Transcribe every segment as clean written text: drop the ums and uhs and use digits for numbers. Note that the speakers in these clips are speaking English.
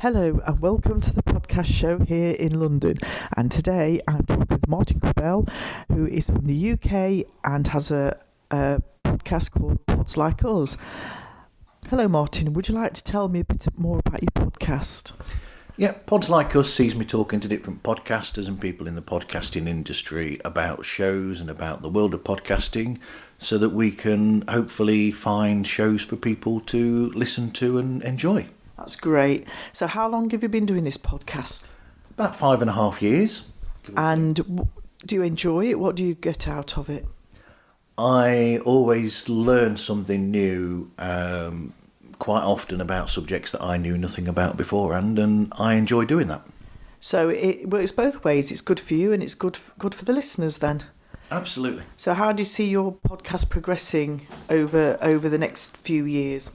Hello and welcome to the podcast show here in London. And today I'm talking with Martin Quibell, who is from the UK and has a podcast called Pods Like Us. Hello Martin, would you like to tell me a bit more about your podcast? Yeah, Pods Like Us sees me talking to different podcasters and people in the podcasting industry about shows and about the world of podcasting so that we can hopefully find shows for people to listen to and enjoy. That's great. So how long have you been doing this podcast? About 5.5 years. And do you enjoy it? What do you get out of it? I always learn something new quite often about subjects that I knew nothing about beforehand, and I enjoy doing that. So it works both ways. It's good for you and it's good for the listeners then. Absolutely. So how do you see your podcast progressing over the next few years?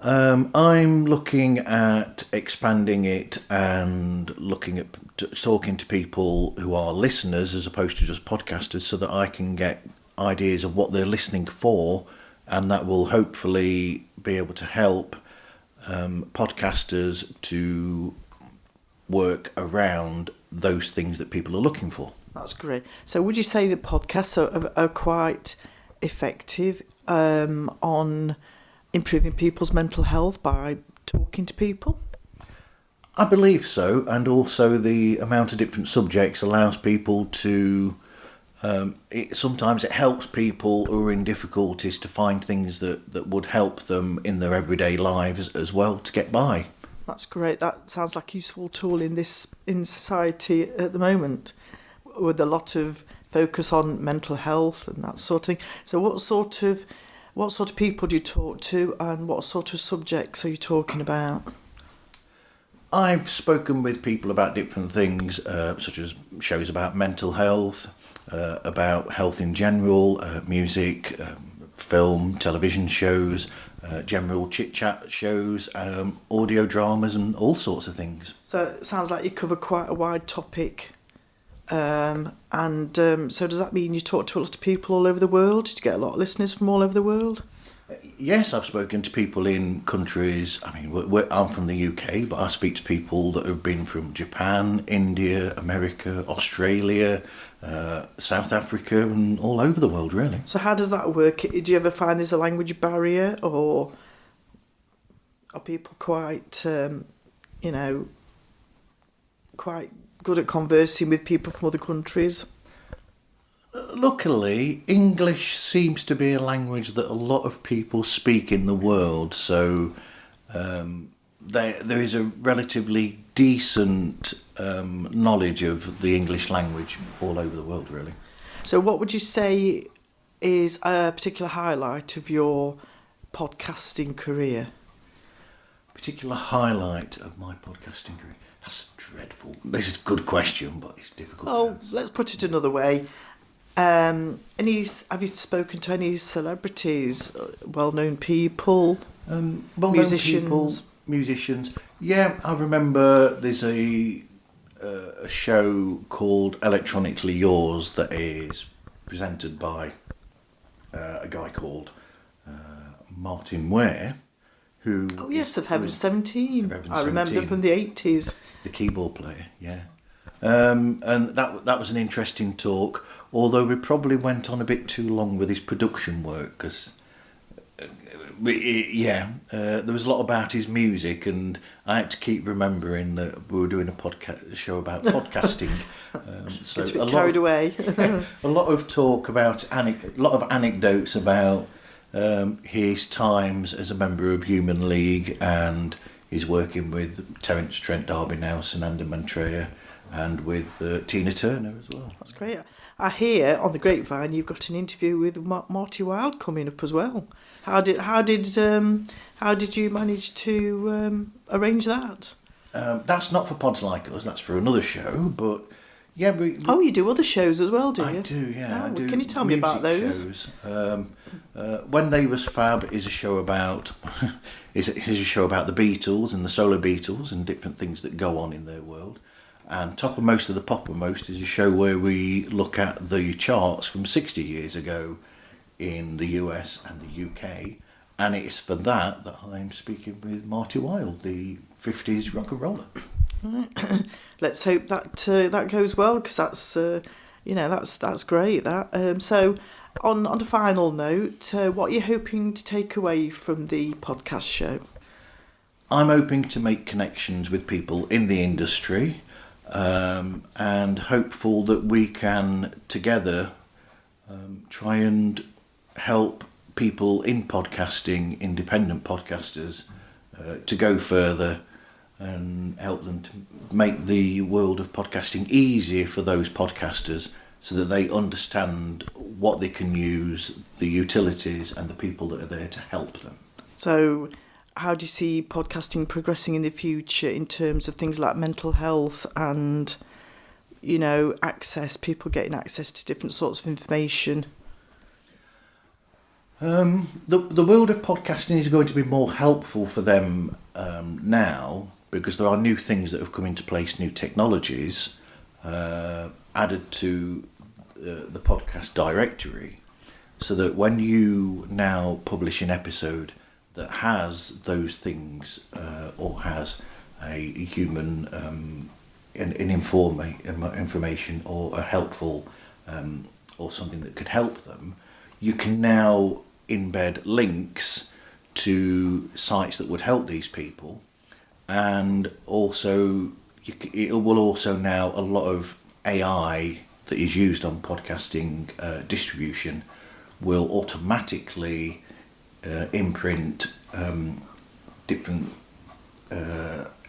I'm looking at expanding it and looking at talking to people who are listeners as opposed to just podcasters so that I can get ideas of what they're listening for, and that will hopefully be able to help podcasters to work around those things that people are looking for. That's great. So would you say that podcasts are quite effective on improving people's mental health by talking to people? I believe so, and also the amount of different subjects allows people to sometimes it helps people who are in difficulties to find things that would help them in their everyday lives as well to get by. That's great. That sounds like a useful tool in society at the moment, with a lot of focus on mental health and that sort of thing. So what sort of people do you talk to, and what sort of subjects are you talking about? I've spoken with people about different things, such as shows about mental health, about health in general, music, film, television shows, general chit-chat shows, audio dramas and all sorts of things. So it sounds like you cover quite a wide topic. So does that mean you talk to a lot of people all over the world? Did you get a lot of listeners from all over the world? Yes, I've spoken to people in countries. I mean, I'm from the UK, but I speak to people that have been from Japan, India, America, Australia, South Africa, and all over the world, really. So how does that work? Do you ever find there's a language barrier, or are people quite, quite good at conversing with people from other countries? Luckily, English seems to be a language that a lot of people speak in the world, so there is a relatively decent knowledge of the English language all over the world, really. So what would you say is a particular highlight of your podcasting career? Particular highlight of my podcasting career? That's dreadful. This is a good question, but it's difficult to answer. Let's put it another way. Have you spoken to any celebrities, well-known people, musicians? Yeah, I remember there's a show called Electronically Yours that is presented by a guy called Martin Ware, who... Oh yes, of Heaven 17. I remember 17, from the 80s. The keyboard player, yeah. And that was an interesting talk, although we probably went on a bit too long with his production work, because there was a lot about his music, and I had to keep remembering that we were doing a show about podcasting. So a bit carried away. A lot of talk about a lot of anecdotes about his times as a member of Human League, and he's working with Terence Trent D'Arby now, Sananda Maitreya, and with Tina Turner as well. That's great. I hear on the grapevine you've got an interview with Marty Wilde coming up as well. How did you manage to arrange that? That's not for Pods Like Us. That's for another show. But yeah, you do other shows as well, do you? I do. Yeah. Oh, I do. Can you tell me about those? Shows. When They Was Fab is a show about is a show about the Beatles and the solo Beatles and different things that go on in their world. And Toppermost of the Poppermost is a show where we look at the charts from 60 years ago in the US and the UK And it's for that I'm speaking with Marty Wilde, the 50s rock and roller. Right. Let's hope that that goes well, because that's that's great. So on a final note, what are you hoping to take away from the podcast show? I'm hoping to make connections with people in the industry, and hopeful that we can together try and help people in podcasting, independent podcasters, to go further and help them to make the world of podcasting easier for those podcasters, so that they understand what they can use, the utilities and the people that are there to help them. So how do you see podcasting progressing in the future in terms of things like mental health and, people getting access to different sorts of information? The world of podcasting is going to be more helpful for them now, because there are new things that have come into place, new technologies added to the podcast directory, so that when you now publish an episode that has those things, or has a human information or a helpful or something that could help them, you can now embed links to sites that would help these people, and also it will also now, a lot of AI that is used on podcasting distribution will automatically imprint different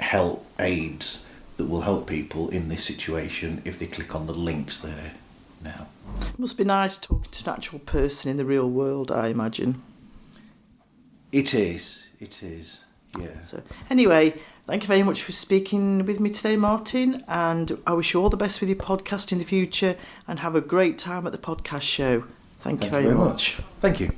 help aids that will help people in this situation if they click on the links there now. It must be nice talking to an actual person in the real world, I imagine. It is, yeah. So anyway, thank you very much for speaking with me today, Martin, and I wish you all the best with your podcast in the future, and have a great time at the podcast show. Thank you very much. Thank you.